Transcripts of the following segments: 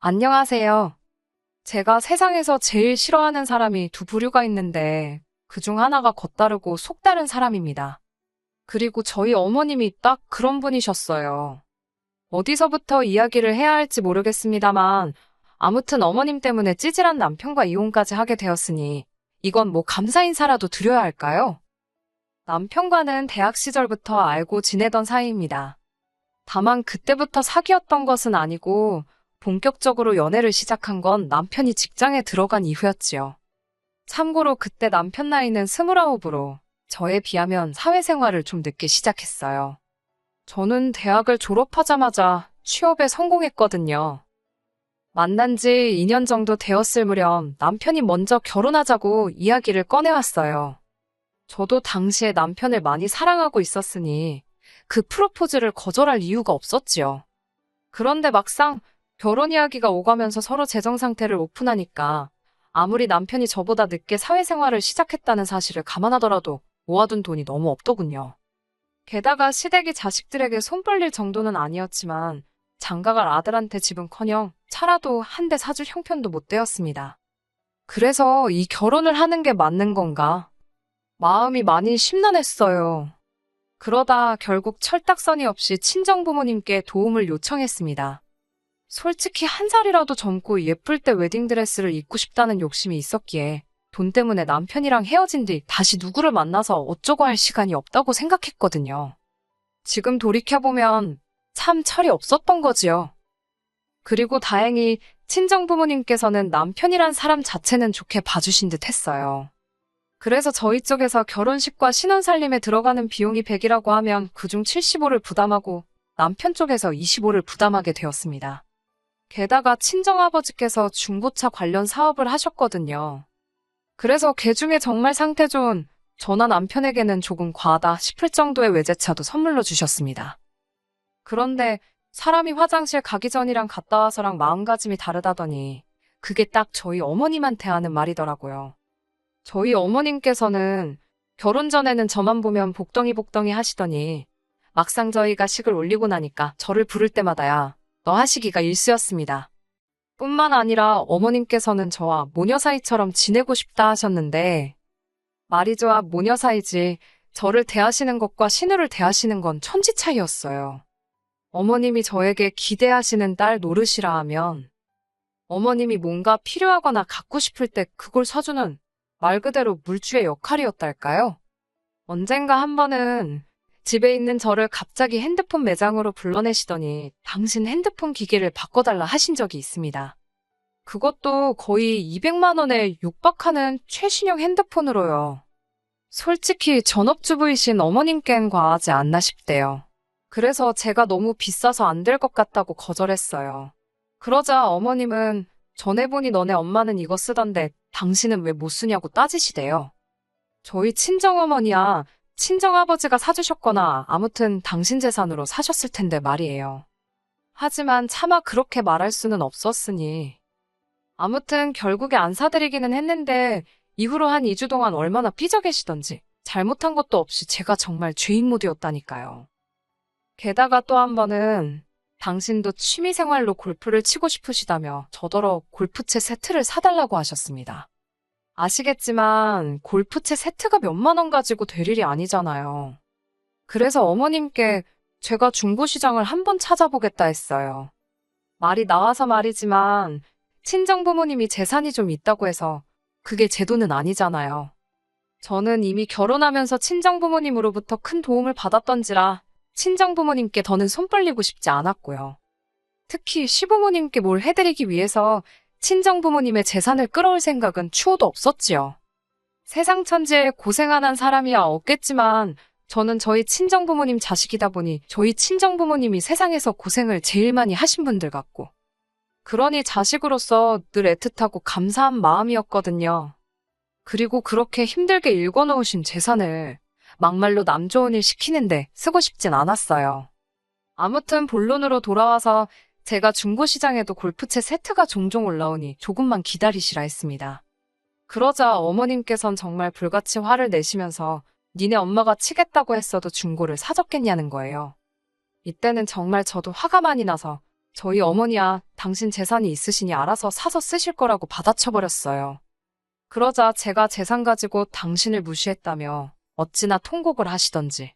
안녕하세요. 제가 세상에서 제일 싫어하는 사람이 두 부류가 있는데 그중 하나가 겉다르고 속다른 사람입니다. 그리고 저희 어머님이 딱 그런 분이셨어요. 어디서부터 이야기를 해야 할지 모르겠습니다만 아무튼 어머님 때문에 찌질한 남편과 이혼까지 하게 되었으니 이건 뭐 감사 인사라도 드려야 할까요? 남편과는 대학 시절부터 알고 지내던 사이입니다. 다만 그때부터 사귀었던 것은 아니고 본격적으로 연애를 시작한 건 남편이 직장에 들어간 이후였지요. 참고로 그때 남편 나이는 29으로 저에 비하면 사회생활을 좀 늦게 시작했어요. 저는 대학을 졸업하자마자 취업에 성공했거든요. 만난 지 2년 정도 되었을 무렵 남편이 먼저 결혼하자고 이야기를 꺼내왔어요. 저도 당시에 남편을 많이 사랑하고 있었으니 그 프로포즈를 거절할 이유가 없었지요. 그런데 막상 결혼 이야기가 오가면서 서로 재정 상태를 오픈하니까 아무리 남편이 저보다 늦게 사회생활을 시작했다는 사실을 감안하더라도 모아둔 돈이 너무 없더군요. 게다가 시댁이 자식들에게 손 벌릴 정도는 아니었지만 장가갈 아들한테 집은커녕 차라도 한 대 사줄 형편도 못 되었습니다. 그래서 이 결혼을 하는 게 맞는 건가? 마음이 많이 심란했어요. 그러다 결국 철딱서니 없이 친정부모님께 도움을 요청했습니다. 솔직히 한 살이라도 젊고 예쁠 때 웨딩드레스를 입고 싶다는 욕심이 있었기에 돈 때문에 남편이랑 헤어진 뒤 다시 누구를 만나서 어쩌고 할 시간이 없다고 생각했거든요. 지금 돌이켜보면 참 철이 없었던 거지요. 그리고 다행히 친정부모님께서는 남편이란 사람 자체는 좋게 봐주신 듯 했어요. 그래서 저희 쪽에서 결혼식과 신혼살림에 들어가는 비용이 100이라고 하면 그중 75를 부담하고 남편 쪽에서 25를 부담하게 되었습니다. 게다가 친정아버지께서 중고차 관련 사업을 하셨거든요. 그래서 개중에 정말 상태 좋은 저나 남편에게는 조금 과하다 싶을 정도의 외제차도 선물로 주셨습니다. 그런데 사람이 화장실 가기 전이랑 갔다 와서랑 마음가짐이 다르다더니 그게 딱 저희 어머님한테 하는 말이더라고요. 저희 어머님께서는 결혼 전에는 저만 보면 복덩이 하시더니 막상 저희가 식을 올리고 나니까 저를 부를 때마다야 너 하시기가 일쑤였습니다. 뿐만 아니라 어머님께서는 저와 모녀 사이처럼 지내고 싶다 하셨는데 말이 좋아 모녀 사이지 저를 대하시는 것과 신우를 대하시는 건 천지 차이였어요. 어머님이 저에게 기대하시는 딸 노릇이라 하면 어머님이 뭔가 필요하거나 갖고 싶을 때 그걸 사주는 말 그대로 물주의 역할이었달까요? 언젠가 한 번은 집에 있는 저를 갑자기 핸드폰 매장으로 불러내시더니 당신 핸드폰 기계를 바꿔달라 하신 적이 있습니다. 그것도 거의 200만 원에 육박하는 최신형 핸드폰으로요. 솔직히 전업주부이신 어머님께는 과하지 않나 싶대요. 그래서 제가 너무 비싸서 안 될 것 같다고 거절했어요. 그러자 어머님은 전에 보니 너네 엄마는 이거 쓰던데 당신은 왜 못 쓰냐고 따지시대요. 저희 친정어머니야 친정아버지가 사주셨거나 아무튼 당신 재산으로 사셨을 텐데 말이에요. 하지만 차마 그렇게 말할 수는 없었으니. 아무튼 결국에 안 사드리기는 했는데 이후로 한 2주 동안 얼마나 삐져 계시던지 잘못한 것도 없이 제가 정말 죄인 모드였다니까요. 게다가 또 한 번은 당신도 취미생활로 골프를 치고 싶으시다며 저더러 골프채 세트를 사달라고 하셨습니다. 아시겠지만 골프채 세트가 몇만 원 가지고 될 일이 아니잖아요. 그래서 어머님께 제가 중고시장을 한번 찾아보겠다 했어요. 말이 나와서 말이지만 친정부모님이 재산이 좀 있다고 해서 그게 제 돈은 아니잖아요. 저는 이미 결혼하면서 친정부모님으로부터 큰 도움을 받았던지라 친정부모님께 더는 손 벌리고 싶지 않았고요. 특히 시부모님께 뭘 해드리기 위해서 친정부모님의 재산을 끌어올 생각은 추호도 없었지요. 세상 천지에 고생 안 한 사람이야 없겠지만 저는 저희 친정부모님 자식이다 보니 저희 친정부모님이 세상에서 고생을 제일 많이 하신 분들 같고 그러니 자식으로서 늘 애틋하고 감사한 마음이었거든요. 그리고 그렇게 힘들게 일궈놓으신 재산을 막말로 남 좋은 일 시키는데 쓰고 싶진 않았어요. 아무튼 본론으로 돌아와서 제가 중고시장에도 골프채 세트가 종종 올라오니 조금만 기다리시라 했습니다. 그러자 어머님께선 정말 불같이 화를 내시면서 니네 엄마가 치겠다고 했어도 중고를 사줬겠냐는 거예요. 이때는 정말 저도 화가 많이 나서 저희 어머니야 당신 재산이 있으시니 알아서 사서 쓰실 거라고 받아쳐버렸어요. 그러자 제가 재산 가지고 당신을 무시했다며 어찌나 통곡을 하시던지.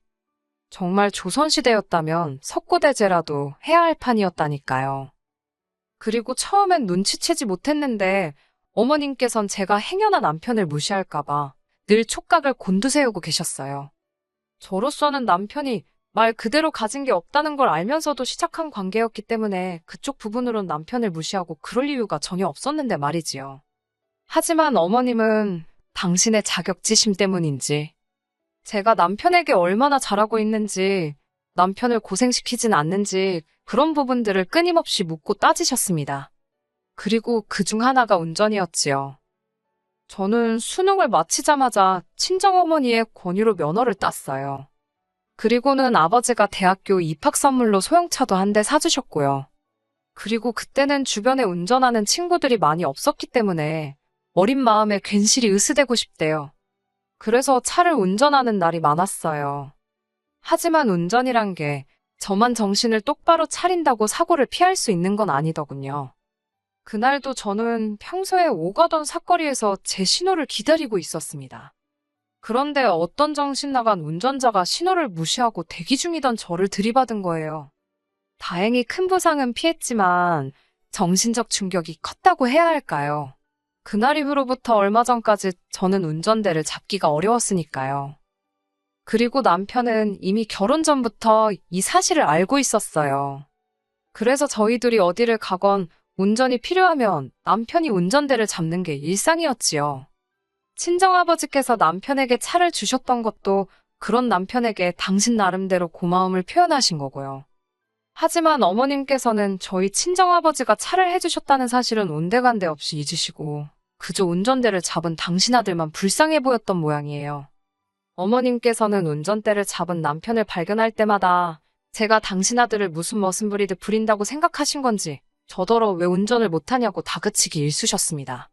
정말 조선시대였다면 석고대죄라도 해야 할 판이었다니까요. 그리고 처음엔 눈치채지 못했는데 어머님께선 제가 행여나 남편을 무시할까봐 늘 촉각을 곤두세우고 계셨어요. 저로서는 남편이 말 그대로 가진 게 없다는 걸 알면서도 시작한 관계였기 때문에 그쪽 부분으론 남편을 무시하고 그럴 이유가 전혀 없었는데 말이지요. 하지만 어머님은 당신의 자격지심 때문인지, 제가 남편에게 얼마나 잘하고 있는지, 남편을 고생시키진 않는지 그런 부분들을 끊임없이 묻고 따지셨습니다. 그리고 그중 하나가 운전이었지요. 저는 수능을 마치자마자 친정어머니의 권유로 면허를 땄어요. 그리고는 아버지가 대학교 입학 선물로 소형차도 한 대 사주셨고요. 그리고 그때는 주변에 운전하는 친구들이 많이 없었기 때문에 어린 마음에 괜시리 으스대고 싶대요. 그래서 차를 운전하는 날이 많았어요. 하지만 운전이란 게 저만 정신을 똑바로 차린다고 사고를 피할 수 있는 건 아니더군요. 그날도 저는 평소에 오가던 사거리에서 제 신호를 기다리고 있었습니다. 그런데 어떤 정신 나간 운전자가 신호를 무시하고 대기 중이던 저를 들이받은 거예요. 다행히 큰 부상은 피했지만 정신적 충격이 컸다고 해야 할까요? 그날 이후로부터 얼마 전까지 저는 운전대를 잡기가 어려웠으니까요. 그리고 남편은 이미 결혼 전부터 이 사실을 알고 있었어요. 그래서 저희 둘이 어디를 가건 운전이 필요하면 남편이 운전대를 잡는 게 일상이었지요. 친정아버지께서 남편에게 차를 주셨던 것도 그런 남편에게 당신 나름대로 고마움을 표현하신 거고요. 하지만 어머님께서는 저희 친정아버지가 차를 해주셨다는 사실은 온데간데 없이 잊으시고 그저 운전대를 잡은 당신 아들만 불쌍해 보였던 모양이에요. 어머님께서는 운전대를 잡은 남편을 발견할 때마다 제가 당신 아들을 무슨 머슴 부리듯 부린다고 생각하신 건지 저더러 왜 운전을 못하냐고 다그치기 일쑤셨습니다.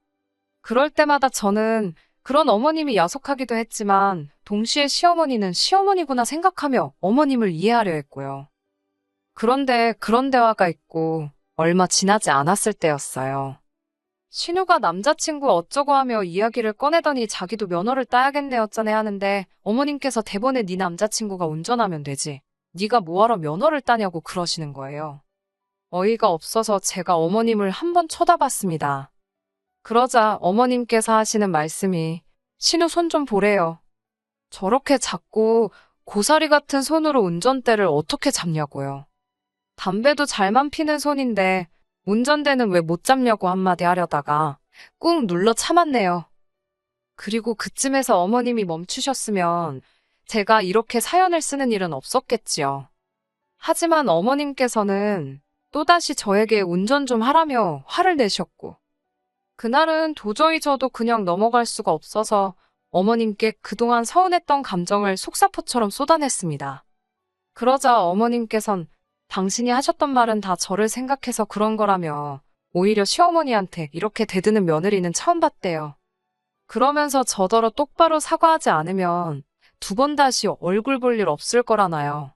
그럴 때마다 저는 그런 어머님이 야속하기도 했지만 동시에 시어머니는 시어머니구나 생각하며 어머님을 이해하려 했고요. 그런데 그런 대화가 있고 얼마 지나지 않았을 때였어요. 신우가 남자친구 어쩌고 하며 이야기를 꺼내더니 자기도 면허를 따야겠네 어쩌네 하는데 어머님께서 대본에 네 남자친구가 운전하면 되지. 네가 뭐하러 면허를 따냐고 그러시는 거예요. 어이가 없어서 제가 어머님을 한번 쳐다봤습니다. 그러자 어머님께서 하시는 말씀이 신우 손 좀 보래요. 저렇게 작고 고사리 같은 손으로 운전대를 어떻게 잡냐고요. 담배도 잘만 피는 손인데 운전대는 왜 못 잡냐고 한마디 하려다가 꾹 눌러 참았네요. 그리고 그쯤에서 어머님이 멈추셨으면 제가 이렇게 사연을 쓰는 일은 없었겠지요. 하지만 어머님께서는 또다시 저에게 운전 좀 하라며 화를 내셨고 그날은 도저히 저도 그냥 넘어갈 수가 없어서 어머님께 그동안 서운했던 감정을 속사포처럼 쏟아냈습니다. 그러자 어머님께선 당신이 하셨던 말은 다 저를 생각해서 그런 거라며 오히려 시어머니한테 이렇게 대드는 며느리는 처음 봤대요. 그러면서 저더러 똑바로 사과하지 않으면 두 번 다시 얼굴 볼 일 없을 거라나요.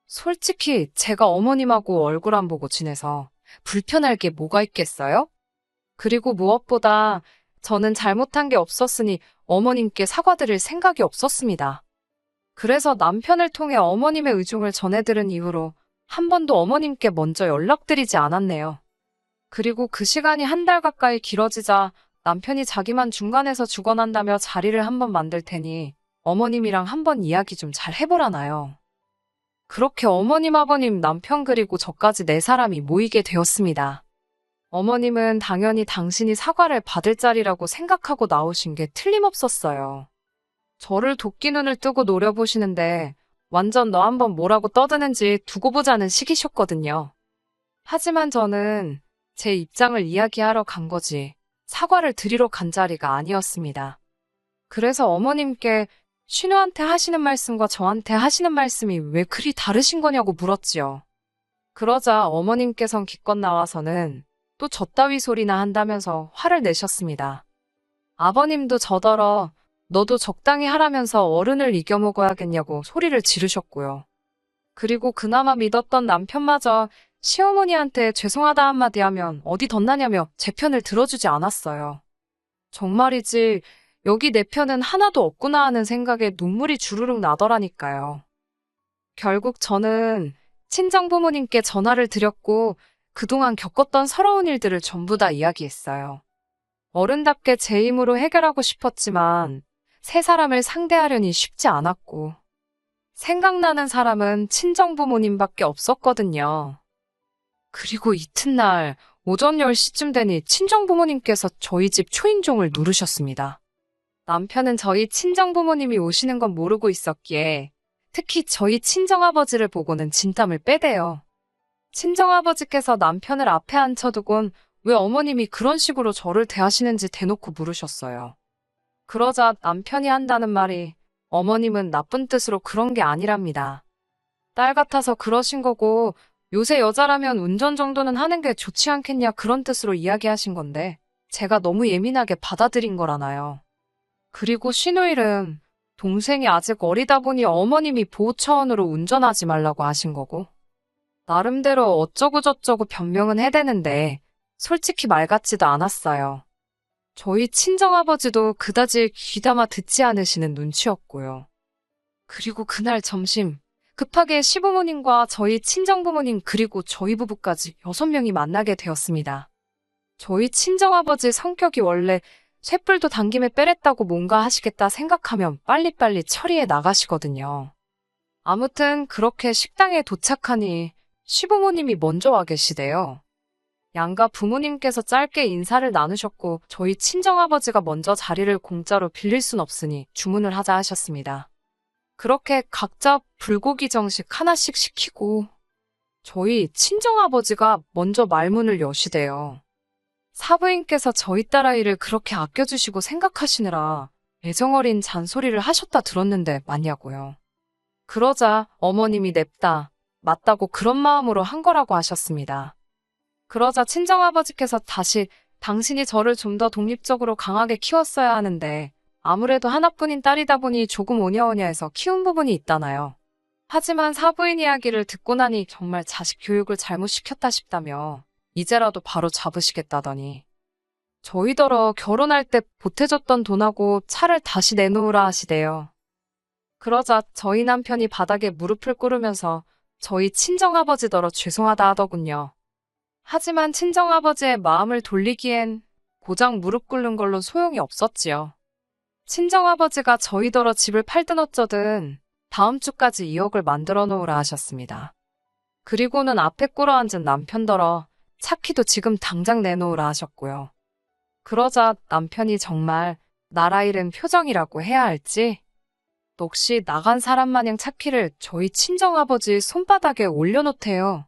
솔직히 제가 어머님하고 얼굴 안 보고 지내서 불편할 게 뭐가 있겠어요? 그리고 무엇보다 저는 잘못한 게 없었으니 어머님께 사과드릴 생각이 없었습니다. 그래서 남편을 통해 어머님의 의중을 전해들은 이후로 한 번도 어머님께 먼저 연락드리지 않았네요. 그리고 그 시간이 한 달 가까이 길어지자 남편이 자기만 중간에서 죽어난다며 자리를 한번 만들 테니 어머님이랑 한번 이야기 좀 잘 해보라나요. 그렇게 어머님, 아버님, 남편 그리고 저까지 네 사람이 모이게 되었습니다. 어머님은 당연히 당신이 사과를 받을 자리라고 생각하고 나오신 게 틀림없었어요. 저를 도끼 눈을 뜨고 노려보시는데 완전 너 한번 뭐라고 떠드는지 두고 보자는 식이셨거든요. 하지만 저는 제 입장을 이야기하러 간 거지 사과를 드리러 간 자리가 아니었습니다. 그래서 어머님께 신우한테 하시는 말씀과 저한테 하시는 말씀이 왜 그리 다르신 거냐고 물었지요. 그러자 어머님께선 기껏 나와서는 또 저따위 소리나 한다면서 화를 내셨습니다. 아버님도 저더러 너도 적당히 하라면서 어른을 이겨먹어야겠냐고 소리를 지르셨고요. 그리고 그나마 믿었던 남편마저 시어머니한테 죄송하다 한마디 하면 어디 덧나냐며 제 편을 들어주지 않았어요. 정말이지, 여기 내 편은 하나도 없구나 하는 생각에 눈물이 주르륵 나더라니까요. 결국 저는 친정부모님께 전화를 드렸고 그동안 겪었던 서러운 일들을 전부 다 이야기했어요. 어른답게 제 힘으로 해결하고 싶었지만 세 사람을 상대하려니 쉽지 않았고 생각나는 사람은 친정부모님밖에 없었거든요. 그리고 이튿날 오전 10시쯤 되니 친정부모님께서 저희 집 초인종을 누르셨습니다. 남편은 저희 친정부모님이 오시는 건 모르고 있었기에 특히 저희 친정아버지를 보고는 진땀을 빼대요. 친정아버지께서 남편을 앞에 앉혀두곤 왜 어머님이 그런 식으로 저를 대하시는지 대놓고 물으셨어요. 그러자 남편이 한다는 말이 어머님은 나쁜 뜻으로 그런 게 아니랍니다. 딸 같아서 그러신 거고 요새 여자라면 운전 정도는 하는 게 좋지 않겠냐 그런 뜻으로 이야기하신 건데 제가 너무 예민하게 받아들인 거라나요. 그리고 신우일은 동생이 아직 어리다 보니 어머님이 보호 차원으로 운전하지 말라고 하신 거고 나름대로 어쩌고저쩌고 변명은 해대는데 솔직히 말 같지도 않았어요. 저희 친정아버지도 그다지 귀담아 듣지 않으시는 눈치였고요. 그리고 그날 점심 급하게 시부모님과 저희 친정부모님 그리고 저희 부부까지 6명이 만나게 되었습니다. 저희 친정아버지 성격이 원래 쇳불도 당김에 빼랬다고 뭔가 하시겠다 생각하면 빨리빨리 처리해 나가시거든요. 아무튼 그렇게 식당에 도착하니 시부모님이 먼저 와 계시대요. 양가 부모님께서 짧게 인사를 나누셨고 저희 친정아버지가 먼저 자리를 공짜로 빌릴 순 없으니 주문을 하자 하셨습니다. 그렇게 각자 불고기 정식 하나씩 시키고 저희 친정아버지가 먼저 말문을 여시대요. 사부인께서 저희 딸아이를 그렇게 아껴주시고 생각하시느라 애정어린 잔소리를 하셨다 들었는데 맞냐고요. 그러자 어머님이 냅다 맞다고 그런 마음으로 한 거라고 하셨습니다. 그러자 친정아버지께서 다시 당신이 저를 좀 더 독립적으로 강하게 키웠어야 하는데 아무래도 하나뿐인 딸이다 보니 조금 오냐오냐해서 키운 부분이 있다나요. 하지만 사부인 이야기를 듣고 나니 정말 자식 교육을 잘못 시켰다 싶다며 이제라도 바로 잡으시겠다더니 저희더러 결혼할 때 보태줬던 돈하고 차를 다시 내놓으라 하시대요. 그러자 저희 남편이 바닥에 무릎을 꿇으면서 저희 친정아버지더러 죄송하다 하더군요. 하지만 친정아버지의 마음을 돌리기엔 고작 무릎 꿇는 걸로 소용이 없었지요. 친정아버지가 저희더러 집을 팔든 어쩌든 다음 주까지 2억을 만들어 놓으라 하셨습니다. 그리고는 앞에 꿇어앉은 남편더러 차키도 지금 당장 내놓으라 하셨고요. 그러자 남편이 정말 나라 잃은 표정이라고 해야 할지 넋이 나간 사람 마냥 차키를 저희 친정아버지 손바닥에 올려놓대요.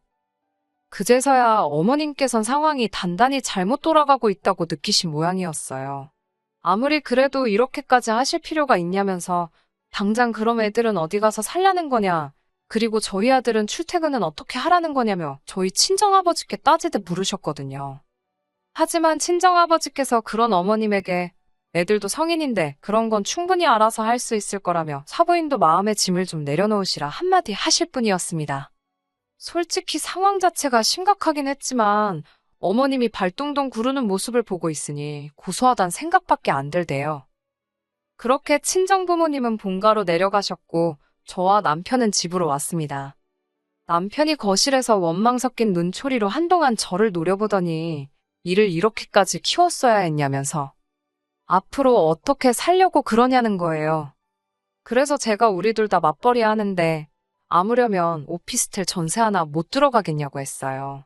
그제서야 어머님께선 상황이 단단히 잘못 돌아가고 있다고 느끼신 모양이었어요. 아무리 그래도 이렇게까지 하실 필요가 있냐면서 당장 그럼 애들은 어디 가서 살라는 거냐, 그리고 저희 아들은 출퇴근은 어떻게 하라는 거냐며 저희 친정아버지께 따지듯 물으셨거든요. 하지만 친정아버지께서 그런 어머님에게 애들도 성인인데 그런 건 충분히 알아서 할 수 있을 거라며 사부인도 마음의 짐을 좀 내려놓으시라 한마디 하실 뿐이었습니다. 솔직히 상황 자체가 심각하긴 했지만 어머님이 발동동 구르는 모습을 보고 있으니 고소하단 생각밖에 안 들대요. 그렇게 친정부모님은 본가로 내려가셨고 저와 남편은 집으로 왔습니다. 남편이 거실에서 원망 섞인 눈초리로 한동안 저를 노려보더니 이를 이렇게까지 키웠어야 했냐면서 앞으로 어떻게 살려고 그러냐는 거예요. 그래서 제가 우리 둘 다 맞벌이 하는데 아무려면 오피스텔 전세 하나 못 들어가겠냐고 했어요.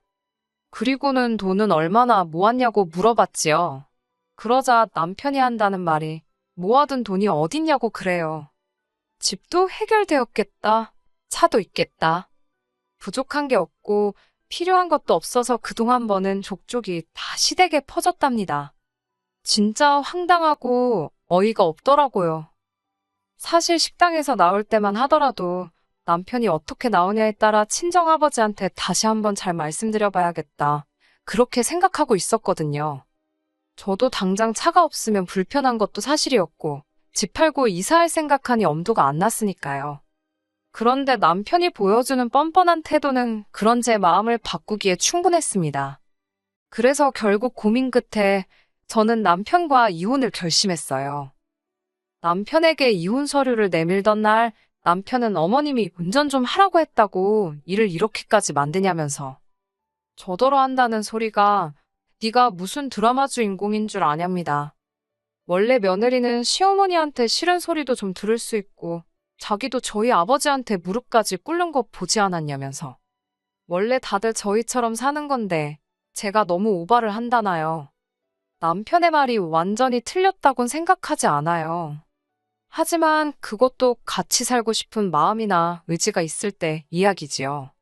그리고는 돈은 얼마나 모았냐고 물어봤지요. 그러자 남편이 한다는 말이 모아둔 돈이 어딨냐고 그래요. 집도 해결되었겠다. 차도 있겠다. 부족한 게 없고 필요한 것도 없어서 그동안 버는 족족이 다 시댁에 퍼졌답니다. 진짜 황당하고 어이가 없더라고요. 사실 식당에서 나올 때만 하더라도 남편이 어떻게 나오냐에 따라 친정아버지한테 다시 한번 잘 말씀드려봐야겠다. 그렇게 생각하고 있었거든요. 저도 당장 차가 없으면 불편한 것도 사실이었고 집 팔고 이사할 생각하니 엄두가 안 났으니까요. 그런데 남편이 보여주는 뻔뻔한 태도는 그런 제 마음을 바꾸기에 충분했습니다. 그래서 결국 고민 끝에 저는 남편과 이혼을 결심했어요. 남편에게 이혼 서류를 내밀던 날 남편은 어머님이 운전 좀 하라고 했다고 일을 이렇게까지 만드냐면서 저더러 한다는 소리가 네가 무슨 드라마 주인공인 줄 아냐입니다. 원래 며느리는 시어머니한테 싫은 소리도 좀 들을 수 있고 자기도 저희 아버지한테 무릎까지 꿇는 거 보지 않았냐면서 원래 다들 저희처럼 사는 건데 제가 너무 오바를 한다나요. 남편의 말이 완전히 틀렸다곤 생각하지 않아요. 하지만 그것도 같이 살고 싶은 마음이나 의지가 있을 때 이야기지요.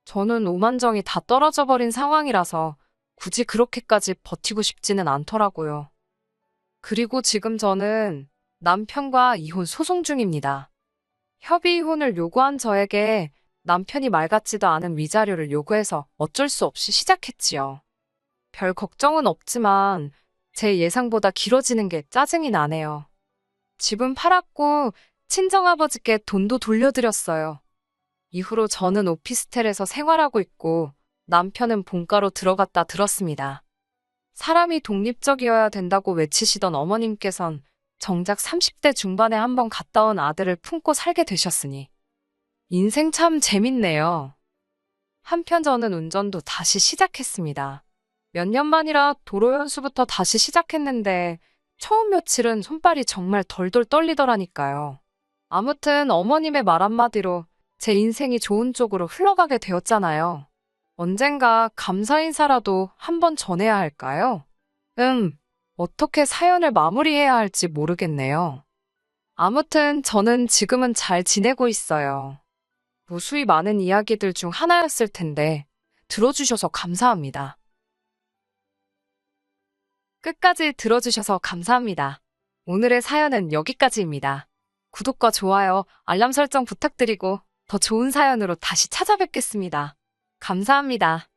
저는 오만정이 다 떨어져 버린 상황이라서 굳이 그렇게까지 버티고 싶지는 않더라고요. 그리고 지금 저는 남편과 이혼 소송 중입니다. 협의 이혼을 요구한 저에게 남편이 말 같지도 않은 위자료를 요구해서 어쩔 수 없이 시작했지요. 별 걱정은 없지만 제 예상보다 길어지는 게 짜증이 나네요. 집은 팔았고 친정아버지께 돈도 돌려드렸어요. 이후로 저는 오피스텔에서 생활하고 있고 남편은 본가로 들어갔다 들었습니다. 사람이 독립적이어야 된다고 외치시던 어머님께선 정작 30대 중반에 한번 갔다 온 아들을 품고 살게 되셨으니 인생 참 재밌네요. 한편 저는 운전도 다시 시작했습니다. 몇 년 만이라 도로 연수부터 다시 시작했는데 처음 며칠은 손발이 정말 덜덜 떨리더라니까요. 아무튼 어머님의 말 한마디로 제 인생이 좋은 쪽으로 흘러가게 되었잖아요. 언젠가 감사 인사라도 한번 전해야 할까요? 어떻게 사연을 마무리해야 할지 모르겠네요. 아무튼 저는 지금은 잘 지내고 있어요. 무수히 많은 이야기들 중 하나였을 텐데 들어주셔서 감사합니다. 끝까지 들어주셔서 감사합니다. 오늘의 사연은 여기까지입니다. 구독과 좋아요, 알람 설정 부탁드리고 더 좋은 사연으로 다시 찾아뵙겠습니다. 감사합니다.